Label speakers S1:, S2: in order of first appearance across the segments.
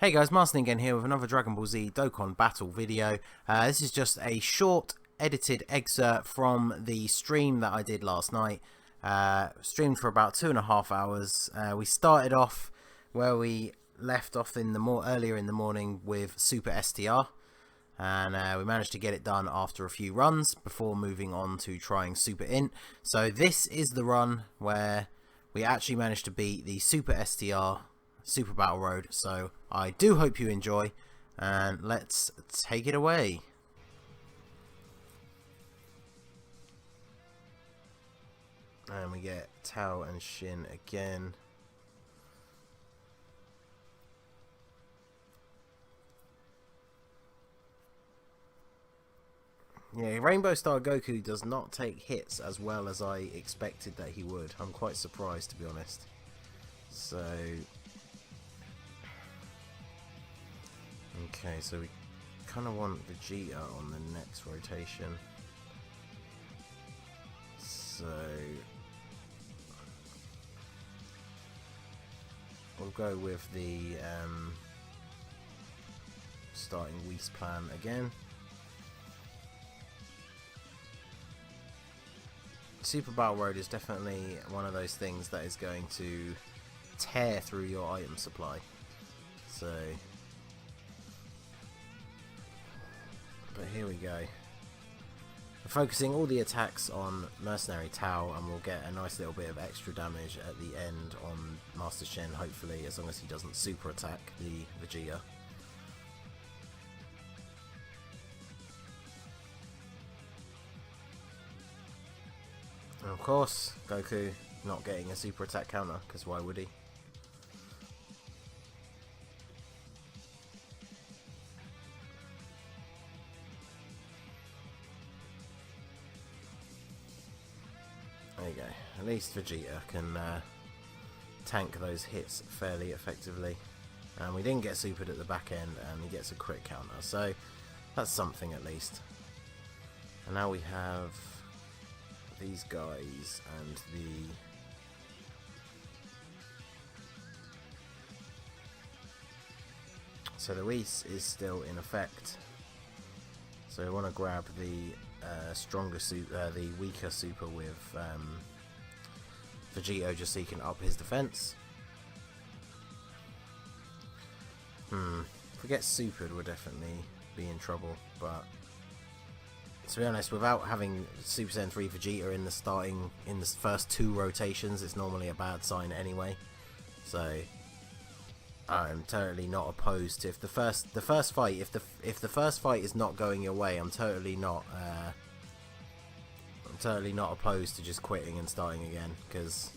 S1: Hey guys, Marston again here with another Dragon Ball Z Dokkan Battle video. This is just a short edited excerpt from the stream that I did last night. Streamed for about 2.5 hours. We started off where we left off in the earlier in the morning with Super STR. And we managed to get it done after a few runs before moving on to trying Super Int. So this is the run where we actually managed to beat the Super STR Super Battle Road. So I do hope you enjoy, and let's take it away. And we get Tao and Shin again. Yeah, Rainbow Star Goku does not take hits as well as I expected that he would. I'm quite surprised, to be honest. So okay, so we kind of want Vegeta on the next rotation. So we'll go with the starting Whis plan again. Super Battle Road is definitely one of those things that is going to tear through your item supply. So, but here we go. We're focusing all the attacks on Mercenary Tao, and we'll get a nice little bit of extra damage at the end on Master Shin, hopefully, as long as he doesn't super attack the Vegeta. And of course, Goku not getting a super attack counter, because why would he? There you go. At least Vegeta can tank those hits fairly effectively. And we didn't get supered at the back end, and he gets a crit counter, so that's something at least. And now we have these guys and so the Whis is still in effect. So we want to grab the stronger super, the weaker super with Vegeta, just so he can up his defense. If we get supered, we'll definitely be in trouble, but to be honest, without having Super Saiyan 3 Vegeta in the first 2 rotations, it's normally a bad sign anyway. So I'm totally not opposed to if the first fight is not going your way, I'm totally not opposed to just quitting and starting again, because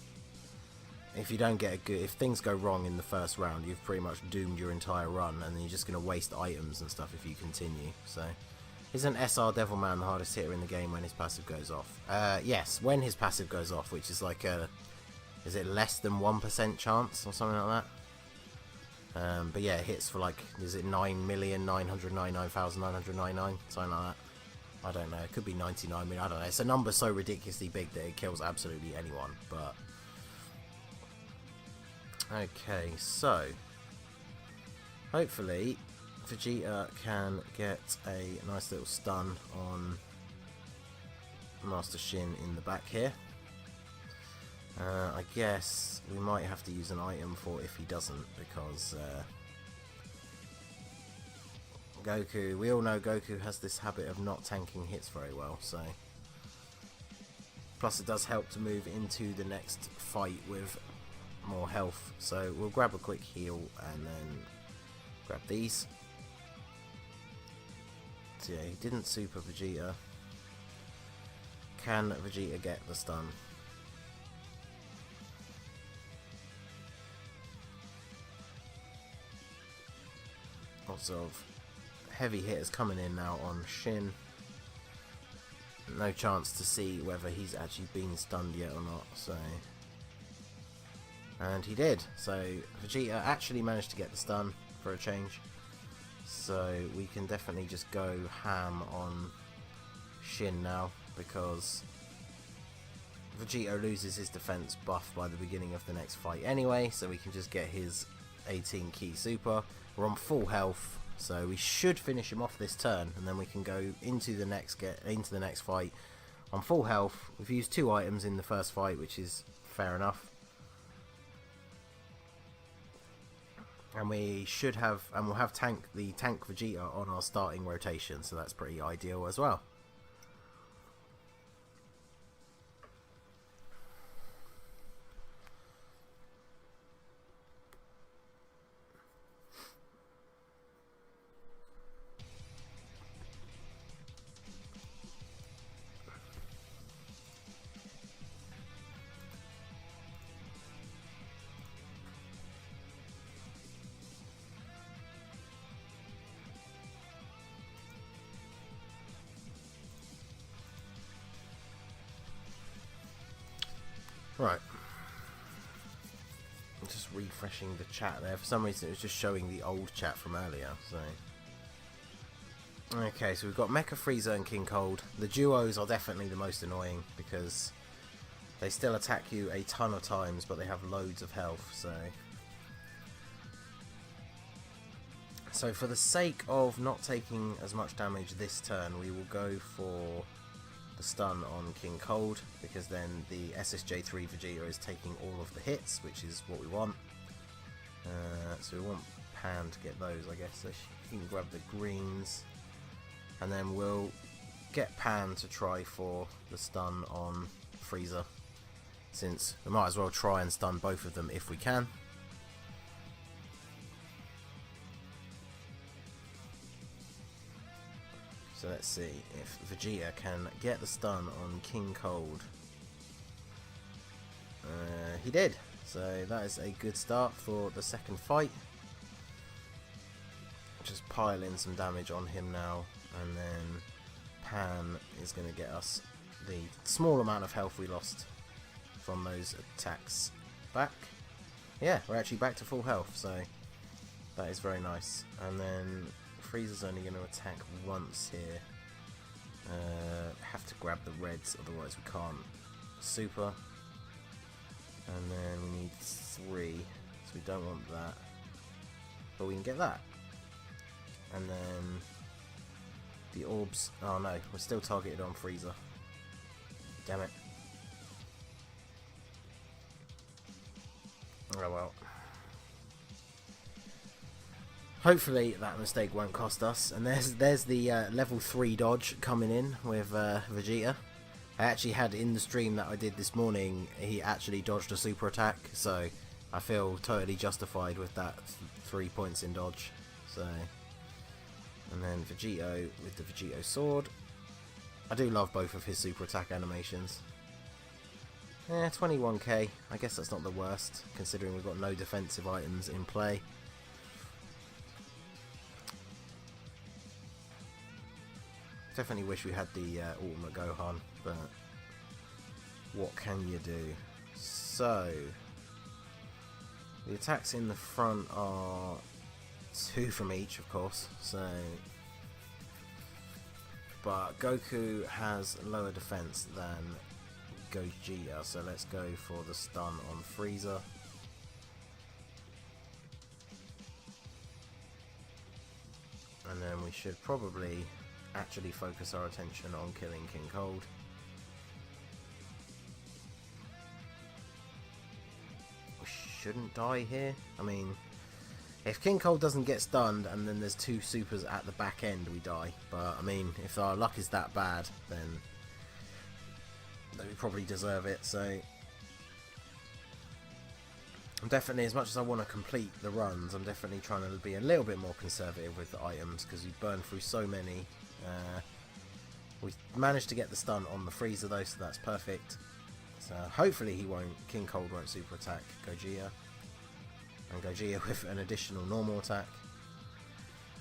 S1: if you don't get if things go wrong in the first round, you've pretty much doomed your entire run, and then you're just going to waste items and stuff if you continue. So isn't SR Devilman the hardest hitter in the game when his passive goes off? Yes, when his passive goes off, which is like is it less than 1% chance or something like that? But yeah, it hits for like, is it 9,999,999, something like that? I don't know, it could be 99 million, I don't know. It's a number so ridiculously big that it kills absolutely anyone, but okay, so hopefully Vegeta can get a nice little stun on Master Shin in the back here. I guess we might have to use an item for if he doesn't, because Goku, we all know Goku has this habit of not tanking hits very well, so plus it does help to move into the next fight with more health. So we'll grab a quick heal and then grab these. So yeah, he didn't super Vegeta. Can Vegeta get the stun? Lots of heavy hitters coming in now on Shin. No chance to see whether he's actually been stunned yet or not, so and he did. So Vegeta actually managed to get the stun for a change. So we can definitely just go ham on Shin now, because Vegeta loses his defense buff by the beginning of the next fight anyway, so we can just get his
S2: 18 key super. We're on full health, so we should finish him off this turn, and then we can go into the next fight on full health. We've used 2 items in the first fight, which is fair enough. And we should have, and we'll have the tank Vegeta on our starting rotation, so that's pretty ideal as well. Right. I'm just refreshing the chat there. For some reason it was just showing the old chat from earlier, so... Okay, so we've got Mecha Frieza and King Cold. The duos are definitely the most annoying because they still attack you a ton of times, but they have loads of health, so... So for the sake of not taking as much damage this turn, we will go for the stun on King Cold, because then the SSJ3 Vegeta is taking all of the hits, which is what we want. So we want Pan to get those, I guess. So you can grab the greens, and then we'll get Pan to try for the stun on Frieza, since we might as well try and stun both of them if we can. So let's see if Vegeta can get the stun on King Cold. He did, so that is a good start for the second fight. Just pile in some damage on him now, and then Pan is going to get us the small amount of health we lost from those attacks back. Yeah, we're actually back to full health, so that is very nice. And then Frieza's only going to attack once here. Have to grab the reds, otherwise we can't super. And then we need 3, so we don't want that. But we can get that. And then the orbs. Oh no, we're still targeted on Frieza. Damn it. Oh well. Hopefully that mistake won't cost us. And there's the level 3 dodge coming in with Vegeta. I actually had in the stream that I did this morning, he actually dodged a super attack, so I feel totally justified with that 3 points in dodge. So, and then Vegito with the Vegito sword. I do love both of his super attack animations. 21k. I guess that's not the worst, considering we've got no defensive items in play. Definitely wish we had the Ultimate Gohan, but what can you do? So, the attacks in the front are 2 from each, of course, so... But Goku has lower defense than Gogeta, so let's go for the stun on Frieza. And then we should probably actually focus our attention on killing King Cold. We shouldn't die here. I mean, if King Cold doesn't get stunned and then there's 2 supers at the back end, we die. But I mean, if our luck is that bad, then we probably deserve it. So I'm definitely, as much as I want to complete the runs, I'm definitely trying to be a little bit more conservative with the items, because you burn through so many. We managed to get the stun on the Frieza though, so that's perfect. So hopefully King Cold won't super attack Gogeta. And Gogeta with an additional normal attack.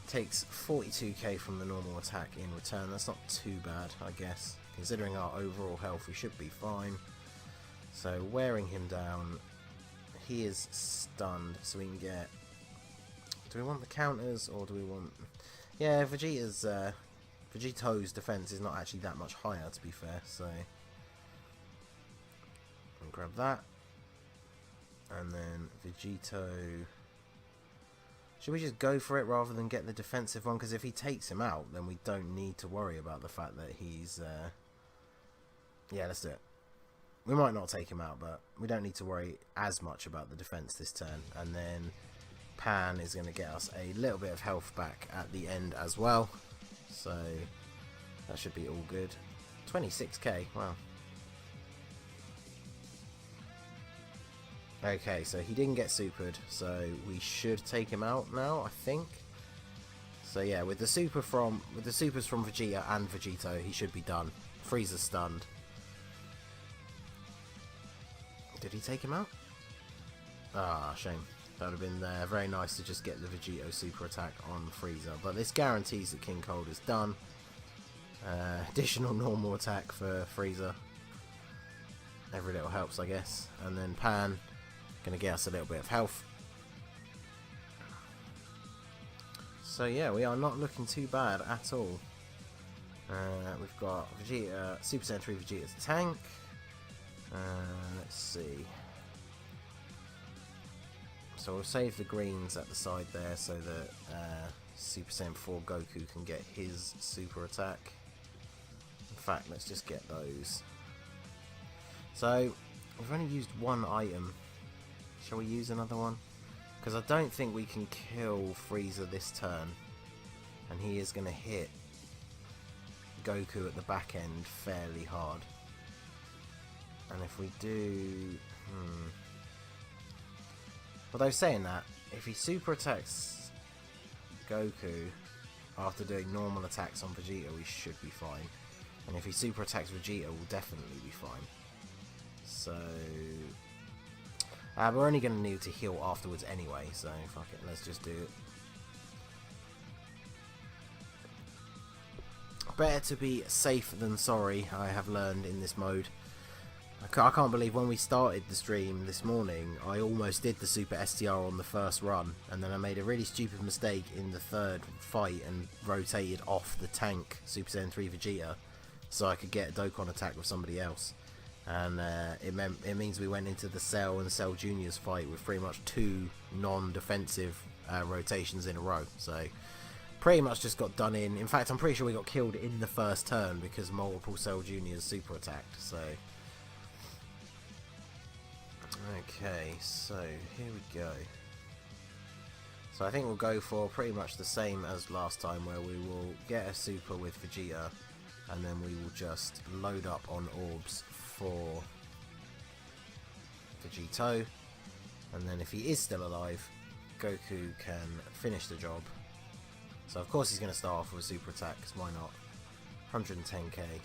S2: Takes 42k from the normal attack in return. That's not too bad, I guess. Considering our overall health, we should be fine. So wearing him down, he is stunned, so we can get... Do we want the counters, or do we want... Yeah, Vegito's defense is not actually that much higher, to be fair, so... I'll grab that. And then Vegito
S1: Should we just go for it rather than get the defensive one? Because if he takes him out, then we don't need to worry about the fact that he's... Yeah, let's do it. We might not take him out, but we don't need to worry as much about the defense this turn. And then Pan is going to get us a little bit of health back at the end as well. So that should be all good. 26k, wow. Okay, so he didn't get supered, so we should take him out now, I think. So yeah, with the supers from Vegeta and Vegito, he should be done. Frieza's stunned. Did he take him out? Ah, shame. That would have been very nice to just get the Vegito super attack on Frieza. But this guarantees that King Cold is done. Additional normal attack for Frieza. Every little helps, I guess. And then Pan, going to get us a little bit of health. So yeah, we are not looking too bad at all. We've got Vegeta, Super Saiyan 3 Vegeta's tank. Let's see. So we'll save the greens at the side there so that Super Saiyan 4 Goku can get his super attack. In fact, let's just get those. So we've only used one item. Shall we use another one? Because I don't think we can kill Frieza this turn, and he is going to hit Goku at the back end fairly hard. And if we do... Although saying that, if he super attacks Goku after doing normal attacks on Vegeta, we should be fine. And if he super attacks Vegeta, we'll definitely be fine. So... we're only going to need to heal afterwards anyway, so fuck it, let's just do it. Better to be safe than sorry, I have learned in this mode. I can't believe when we started the stream this morning, I almost did the Super STR on the first run, and then I made a really stupid mistake in the third fight and rotated off the tank Super Saiyan 3 Vegeta so I could get a Dokkan attack with somebody else. And it means we went into the Cell and Cell Juniors fight with pretty much 2 non-defensive rotations in a row. So pretty much just got done in. In fact, I'm pretty sure we got killed in the first turn because multiple Cell Juniors super attacked. So okay, so here we go. So I think we'll go for pretty much the same as last time, where we will get a super with Vegeta, and then we will just load up on orbs for Vegito, and then if he is still alive, Goku can finish the job. So of course he's going to start off with a super attack, because why not? 110k.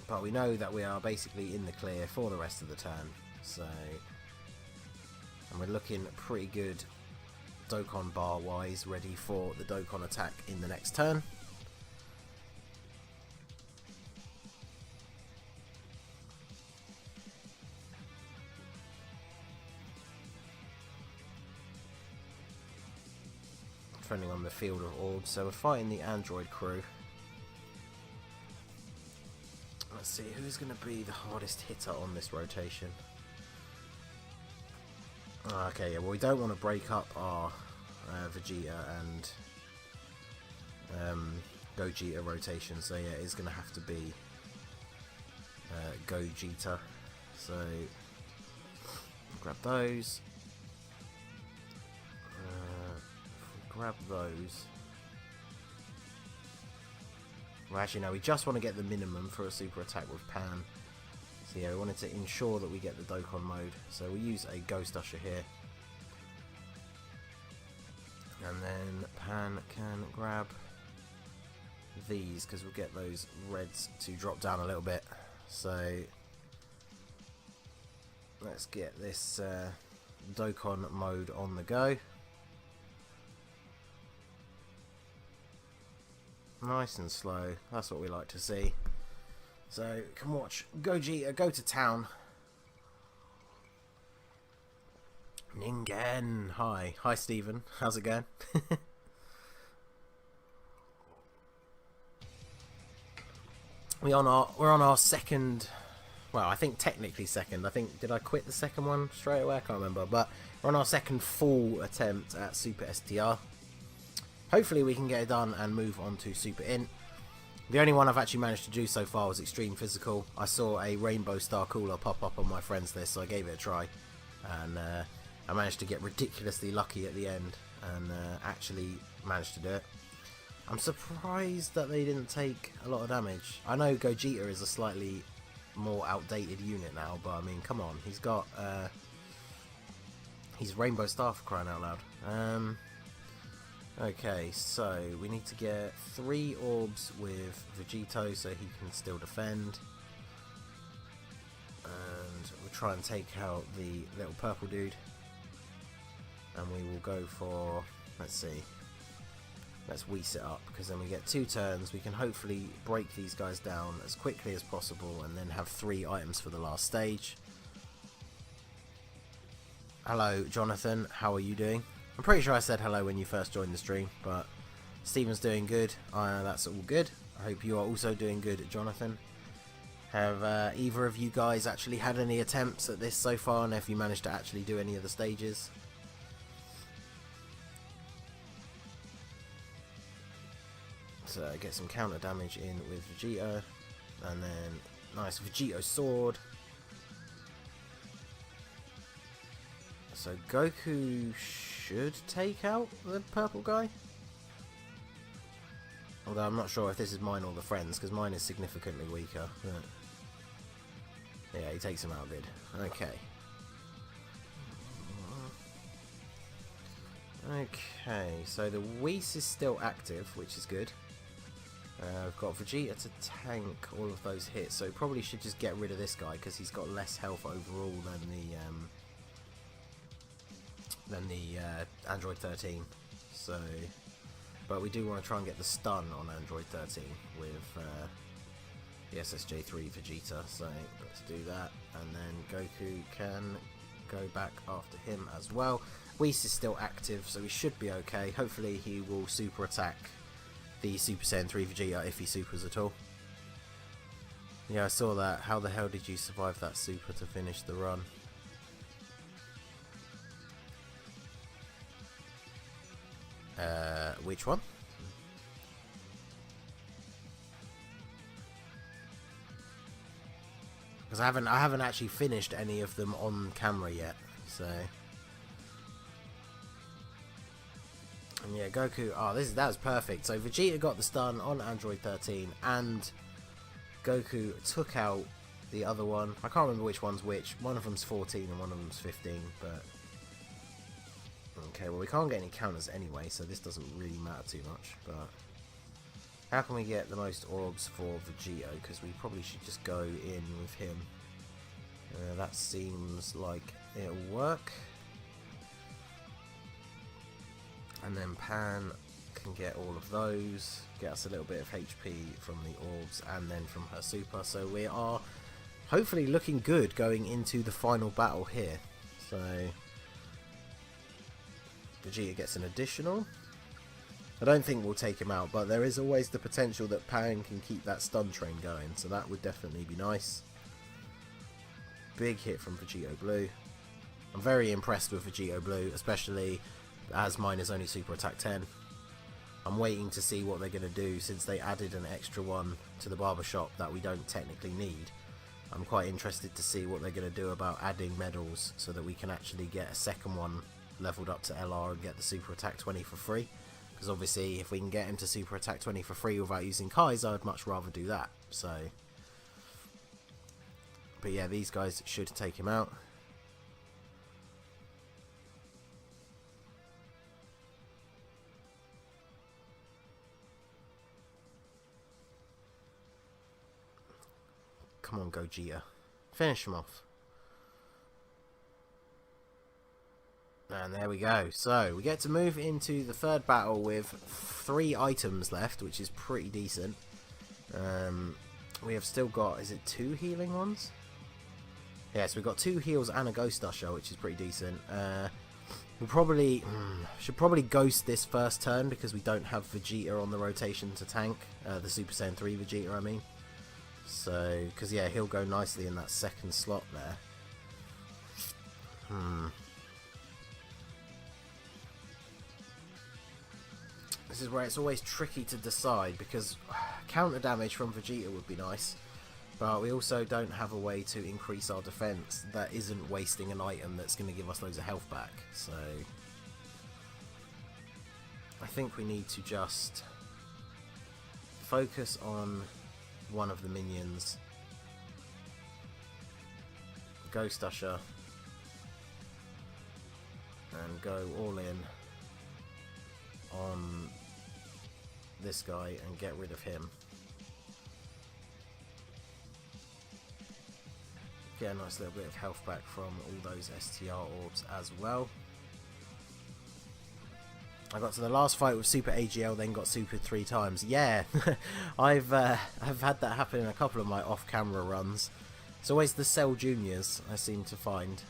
S1: But we know that we are basically in the clear for the rest of the turn, so... And we're looking pretty good Dokkan bar wise, ready for the Dokkan attack in the next turn. Trending on the field of orbs, so we're fighting the android crew. Let's see who's going to be the hardest hitter on this rotation. Okay, yeah, well, we don't want to break up our Vegeta and Gogeta rotation, so yeah, it's going to have to be Gogeta. So grab those. Grab those. Well, actually, no, we just want to get the minimum for a super attack with Pan. So yeah, we wanted to ensure that we get the Dokkan mode. So we'll use a Ghost Usher here. And then Pan can grab these, because we'll get those reds to drop down a little bit. So let's get this Dokkan mode on the go. Nice and slow, that's what we like to see. So you can watch Gogeta go to town. Ningen, hi Stephen, how's it going? We're on our second Well, I think technically second. I think, did I quit the second one straight away? I can't remember. But we're on our second full attempt at Super STR. Hopefully we can get it done and move on to Super Int. The only one I've actually managed to do so far was Extreme Physical. I saw a Rainbow Star Cooler pop up on my friends list, so I gave it a try. And I managed to get ridiculously lucky at the end and actually managed to do it. I'm surprised that they didn't take a lot of damage. I know Gogeta is a slightly more outdated unit now, but I mean, come on. He's got... he's Rainbow Star, for crying out loud. Okay, so we need to get 3 orbs with Vegito so he can still defend. And we'll try and take out the little purple dude. And we will go for, let's see, let's Whis it up, because then we get 2 turns. We can hopefully break these guys down as quickly as possible and then have 3 items for the last stage. Hello, Jonathan, how are you doing? I'm pretty sure I said hello when you first joined the stream, but Steven's doing good. That's all good. I hope you are also doing good, Jonathan. Have either of you guys actually had any attempts at this so far, and have you managed to actually do any of the stages? So get some counter damage in with Vegeta, and then nice Vegito sword. So Goku should take out the purple guy. Although I'm not sure if this is mine or the friends, because mine is significantly weaker. But yeah, he takes him out good. Okay. Okay, so the Whis is still active, which is good. I've got Vegeta to tank all of those hits, so probably should just get rid of this guy because he's got less health overall than the Android 13. So, but we do want to try and get the stun on Android 13 with the SSJ3 Vegeta. So let's do that, and then Goku can go back after him as well. Whis is still active, so he should be okay. Hopefully he will super attack the Super Saiyan 3 Vegeta if he supers at all. Yeah, I saw that. How the hell did you survive that super to finish the run? Which one? Because I haven't actually finished any of them on camera yet, so. And yeah, Goku. Oh, that was perfect. So Vegeta got the stun on Android 13, and Goku took out the other one. I can't remember which one's which. One of them's 14 and one of them's 15, but. Okay, well we can't get any counters anyway, so this doesn't really matter too much, but how can we get the most orbs for Vegito? Because we probably should just go in with him. That seems like it'll work. And then Pan can get all of those, get us a little bit of HP from the orbs and then from her super, so we are hopefully looking good going into the final battle here. So Vegeta gets an additional. I don't think we'll take him out, but there is always the potential that Pan can keep that stun train going, so that would definitely be nice. Big hit from Vegito Blue. I'm very impressed with Vegito Blue, especially as mine is only Super Attack 10. I'm waiting to see what they're going to do, since they added an extra one to the barbershop that we don't technically need. I'm quite interested to see what they're going to do about adding medals so that we can actually get a second one leveled up to LR and get the Super Attack 20 for free. Because obviously if we can get him to Super Attack 20 for free without using Kai's, I'd much rather do that. So, but yeah, these guys should take him out. Come on, Gogeta. Finish him off. And there we go. So, we get to move into the third battle with 3 items left, which is pretty decent. We have still got, is it 2 healing ones? Yes, we've got 2 heals and a Ghost Usher, which is pretty decent. We probably should probably Ghost this first turn because we don't have Vegeta on the rotation to tank. The Super Saiyan 3 Vegeta, I mean. So, because yeah, he'll go nicely in that second slot there. This is where it's always tricky to decide, because counter damage from Vegeta would be nice, but we also don't have a way to increase our defense that isn't wasting an item that's going to give us loads of health back. So I think we need to just focus on one of the minions, Ghost Usher, and go all in on this guy and get rid of him. Get a nice little bit of health back from all those STR orbs as well. I got to the last fight with Super AGL, then got supered 3 times. Yeah, I've had that happen in a couple of my off-camera runs. It's always the Cell Juniors I seem to find.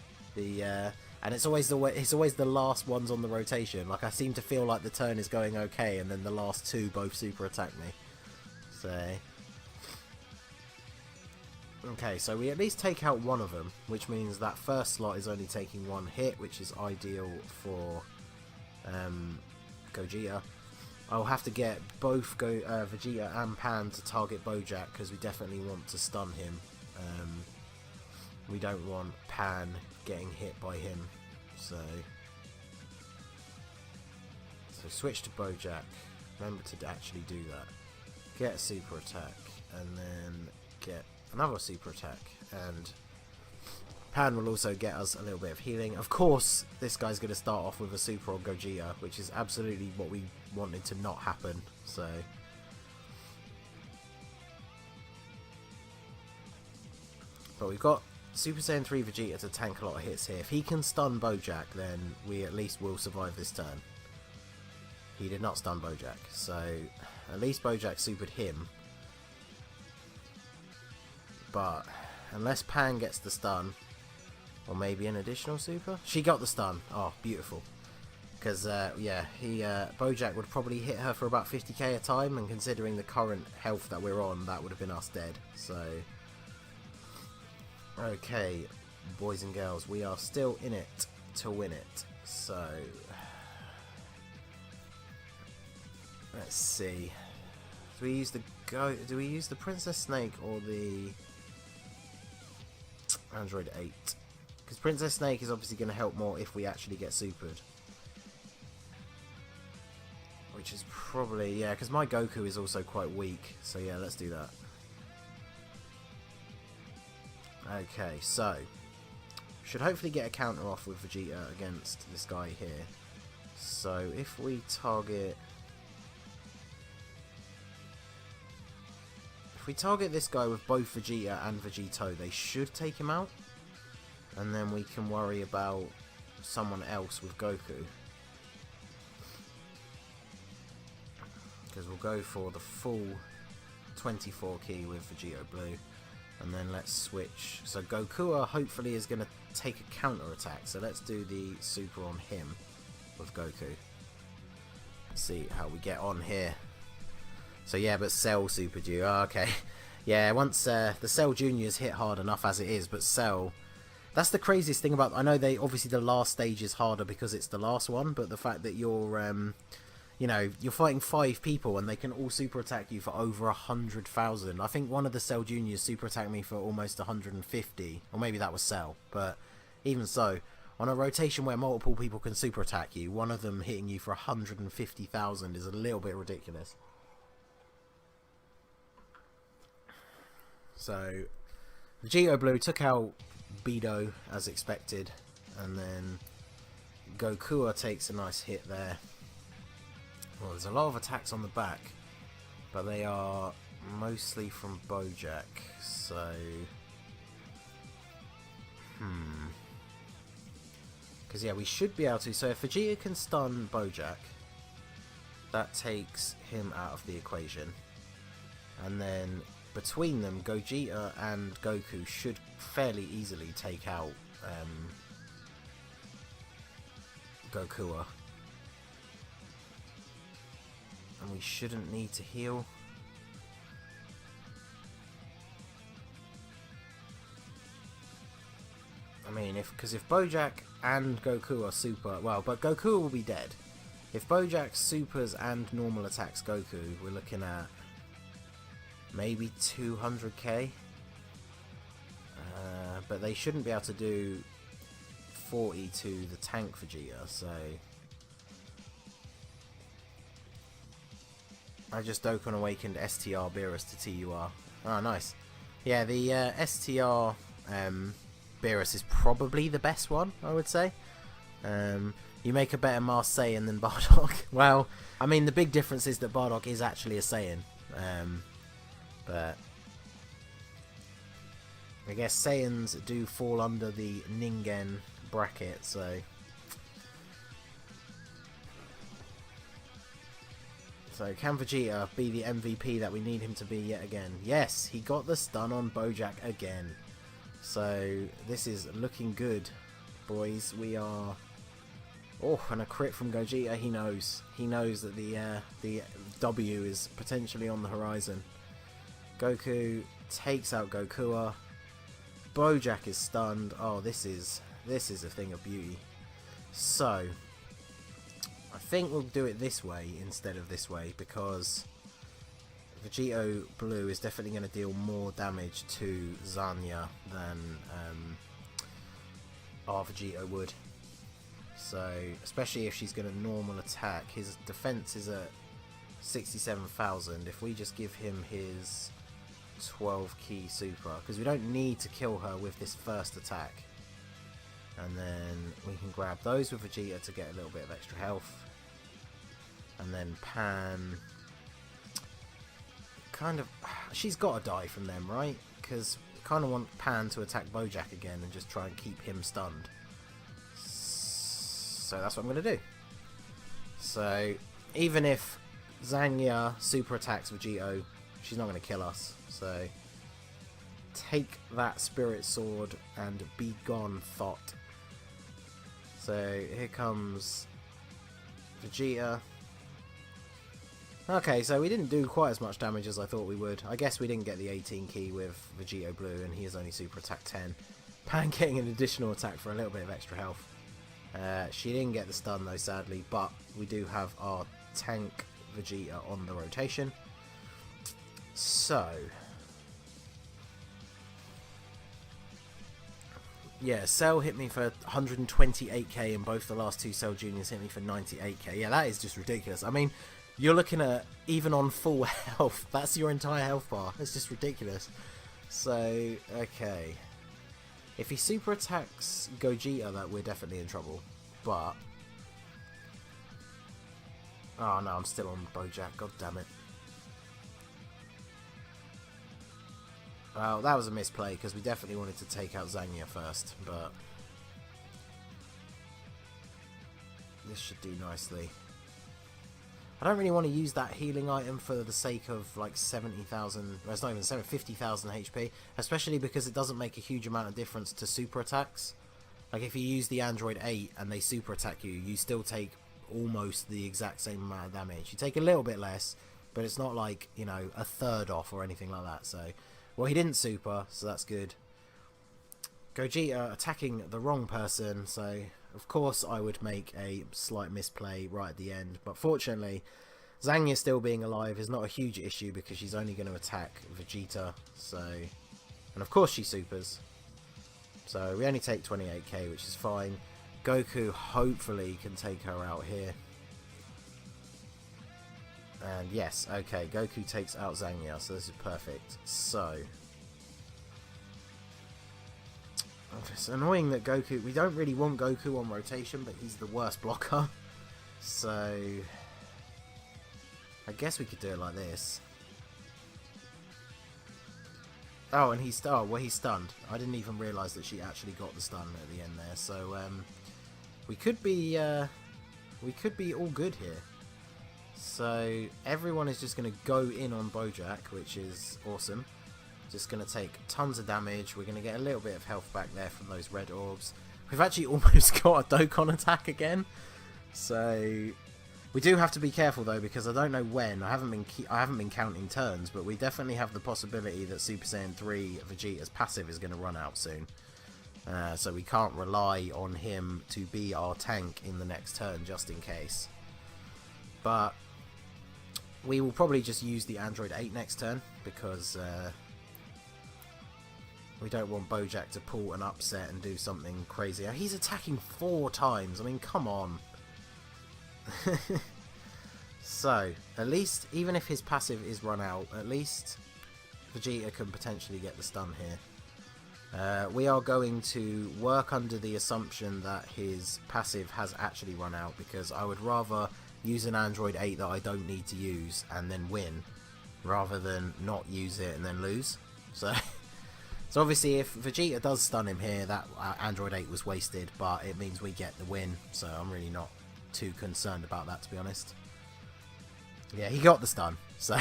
S1: And it's always the last ones on the rotation. Like, I seem to feel like the turn is going okay, and then the last 2 both super attack me. So okay, so we at least take out one of them, which means that first slot is only taking 1 hit, which is ideal for Gogeta. I'll have to get both Vegeta and Pan to target Bojack, because we definitely want to stun him. We don't want Pan getting hit by him, so switch to Bojack. Remember to actually do that. Get a super attack, and then get another super attack, and Pan will also get us a little bit of healing. Of course, this guy's going to start off with a super on Gogeta, which is absolutely what we wanted to not happen. So but we've got Super Saiyan 3 Vegeta to tank a lot of hits here. If he can stun Bojack, then we at least will survive this turn. He did not stun Bojack, so at least Bojack supered him. But unless Pan gets the stun, or maybe an additional super? She got the stun. Oh, beautiful. Because, yeah, Bojack would probably hit her for about 50k a time, and considering the current health that we're on, that would have been us dead. So okay, boys and girls, we are still in it to win it. So let's see. Do we use the Princess Snake or the Android 8? Because Princess Snake is obviously going to help more if we actually get supered. Which is probably, yeah, because my Goku is also quite weak. So yeah, let's do that. Okay, so should hopefully get a counter off with Vegeta against this guy here. So if we target this guy with both Vegeta and Vegito, they should take him out, and then we can worry about someone else with Goku, because we'll go for the full 24 key with Vegito Blue. And then let's switch. So Goku hopefully is going to take a counter attack. So let's do the super on him with Goku. Let's see how we get on here. So yeah, but Cell supered you. Oh, okay. Yeah, once the Cell Juniors hit hard enough as it is, but Cell... That's the craziest thing about... I know they obviously the last stage is harder because it's the last one, but the fact that you're... you know, you're fighting 5 people and they can all super attack you for over 100,000. I think one of the Cell Juniors super attacked me for almost 150, or maybe that was Cell. But even so, on a rotation where multiple people can super attack you, one of them hitting you for 150,000 is a little bit ridiculous. So Vegito Blue took out Beidou as expected, and then Goku takes a nice hit there. Well, there's a lot of attacks on the back, but they are mostly from Bojack, so... Because, yeah, we should be able to... So if Vegeta can stun Bojack, that takes him out of the equation. And then, between them, Gogeta and Goku should fairly easily take out Goku. And we shouldn't need to heal. because if Bojack and Goku are super, well, but Goku will be dead. If Bojack supers and normal attacks Goku, we're looking at maybe 200k. But they shouldn't be able to do 40 to the tank Vegeta, so I just Dokkan Awakened STR Beerus to TUR. Oh, nice. Yeah, the STR Beerus is probably the best one, I would say. You make a better Mars Saiyan than Bardock. Well, I mean, the big difference is that Bardock is actually a Saiyan. But I guess Saiyans do fall under the Ningen bracket, so can Vegeta be the MVP that we need him to be yet again? Yes, he got the stun on Bojack again. So this is looking good, boys. We are... Oh, and a crit from Gogeta. He knows. He knows that the W is potentially on the horizon. Goku takes out Gokua. Bojack is stunned. Oh, this is a thing of beauty. So I think we'll do it this way instead of this way, because Vegito Blue is definitely going to deal more damage to Zanya than our Vegito would. So, especially if she's going to normal attack, his defense is at 67,000. If we just give him his 12 key super, because we don't need to kill her with this first attack, and then we can grab those with Vegeta to get a little bit of extra health, and then Pan kind of, she's got to die from them, right? Because we kind of want Pan to attack Bojack again and just try and keep him stunned. So that's what I'm going to do. So even if Zanya super attacks Vegito, she's not going to kill us. So take that Spirit Sword and be gone, Thought. So here comes Vegeta. Okay, so we didn't do quite as much damage as I thought we would. I guess we didn't get the 18 key with Vegito Blue, and he is only super attack 10. Pan getting an additional attack for a little bit of extra health. She didn't get the stun though, sadly, but we do have our tank Vegeta on the rotation. So yeah, Cell hit me for 128k, and both the last two Cell Juniors hit me for 98k. Yeah, that is just ridiculous. I mean, you're looking at, even on full health, that's your entire health bar. It's just ridiculous. So, okay. If he super attacks Gogeta, that we're definitely in trouble. But... oh no, I'm still on Bojack. God damn it. Well, that was a misplay, because we definitely wanted to take out Zanya first, but this should do nicely. I don't really want to use that healing item for the sake of like 70,000, well, it's not even 50,000 HP, especially because it doesn't make a huge amount of difference to super attacks. Like if you use the Android 8 and they super attack you, you still take almost the exact same amount of damage. You take a little bit less, but it's not like, you know, a third off or anything like that. So, well, he didn't super, so that's good. Gogeta attacking the wrong person, so of course I would make a slight misplay right at the end, but fortunately Zanya still being alive is not a huge issue, because she's only going to attack Vegeta, so, and of course she supers, so we only take 28k, which is fine. Goku hopefully can take her out here, and yes, okay, Goku takes out Zanya, so this is perfect. So it's annoying that Goku... we don't really want Goku on rotation, but he's the worst blocker. So I guess we could do it like this. Oh, and he's... oh, well, he's stunned. I didn't even realise that she actually got the stun at the end there. So we could be all good here. So everyone is just going to go in on Bojack, which is awesome. Just going to take tons of damage. We're going to get a little bit of health back there from those red orbs. We've actually almost got a Dokkan attack again. So we do have to be careful though, because I don't know when. I haven't been counting turns, but we definitely have the possibility that Super Saiyan 3 Vegeta's passive is going to run out soon. So we can't rely on him to be our tank in the next turn just in case. But we will probably just use the Android 8 next turn because we don't want Bojack to pull an upset and do something crazy. He's attacking 4 times. I mean, come on. So, at least, even if his passive is run out, at least Vegeta can potentially get the stun here. We are going to work under the assumption that his passive has actually run out, because I would rather use an Android 8 that I don't need to use and then win, rather than not use it and then lose. So obviously if Vegeta does stun him here, that Android 8 was wasted, but it means we get the win, so I'm really not too concerned about that, to be honest. Yeah, he got the stun, so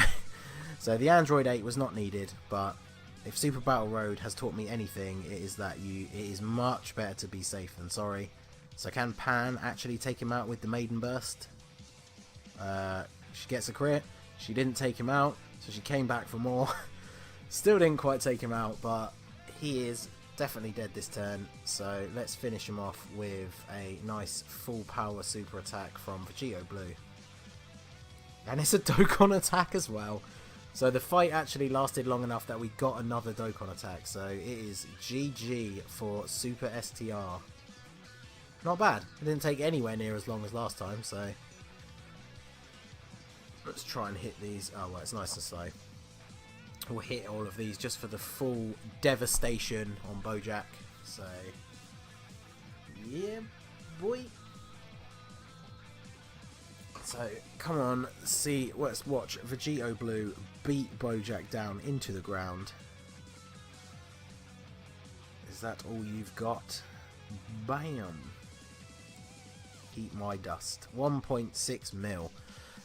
S1: the Android 8 was not needed, but if Super Battle Road has taught me anything, it is that it is much better to be safe than sorry. So can Pan actually take him out with the Maiden Burst? She gets a crit. She didn't take him out, so she came back for more. Still didn't quite take him out, but he is definitely dead this turn. So let's finish him off with a nice full power super attack from Vegeta Blue. And it's a Dokkan attack as well. So the fight actually lasted long enough that we got another Dokkan attack. So it is GG for Super STR. Not bad. It didn't take anywhere near as long as last time, so let's try and hit these. Oh, well, it's nice and slow. We'll hit all of these just for the full devastation on Bojack. So, yeah, boy. So, come on, let's watch Vegeta Blue beat Bojack down into the ground. Is that all you've got? Bam! Eat my dust. 1.6 mil.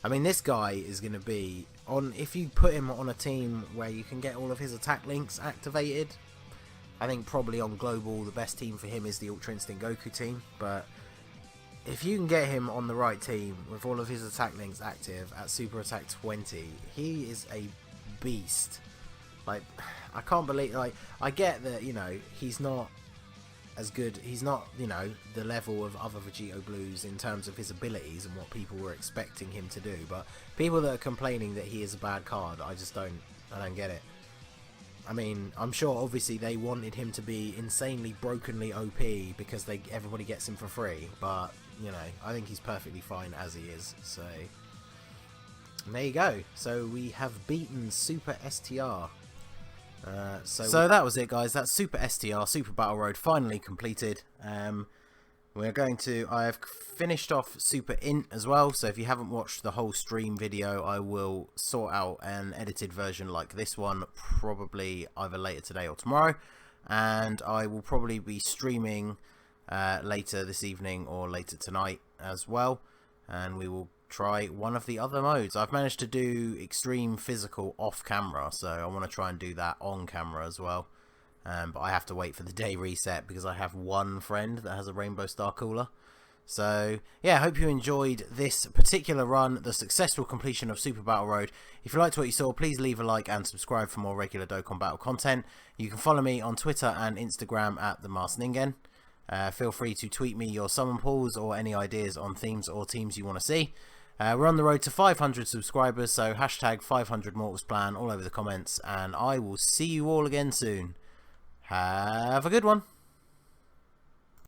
S1: I mean, this guy is going to be on. If you put him on a team where you can get all of his attack links activated, I think probably on global the best team for him is the Ultra Instinct Goku team. But if you can get him on the right team with all of his attack links active at Super Attack 20, he is a beast. Like, I can't believe. Like, I get that, you know, he's not as good. He's not, you know, the level of other Vegeta Blues in terms of his abilities and what people were expecting him to do. But people that are complaining that he is a bad card, I don't get it. I mean, I'm sure obviously they wanted him to be insanely brokenly OP because everybody gets him for free. But, you know, I think he's perfectly fine as he is. So there you go. So we have beaten Super STR. So that was it, guys. That's Super STR, Super Battle Road, finally completed. I have finished off Super Int as well, so if you haven't watched the whole stream video, I will sort out an edited version like this one, probably either later today or tomorrow, and I will probably be streaming later this evening or later tonight as well, and we will try one of the other modes. I've managed to do extreme physical off camera, so I want to try and do that on camera as well. But I have to wait for the day reset because I have one friend that has a Rainbow Star Cooler. So yeah, I hope you enjoyed this particular run, the successful completion of Super Battle Road. If you liked what you saw, please leave a like and subscribe for more regular Dokkan Battle content. You can follow me on Twitter and Instagram at TheMaskedInGen. Feel free to tweet me your summon pulls or any ideas on themes or teams you want to see. We're on the road to 500 subscribers, so hashtag 500 Mortals Plan all over the comments, and I will see you all again soon. Have a good one.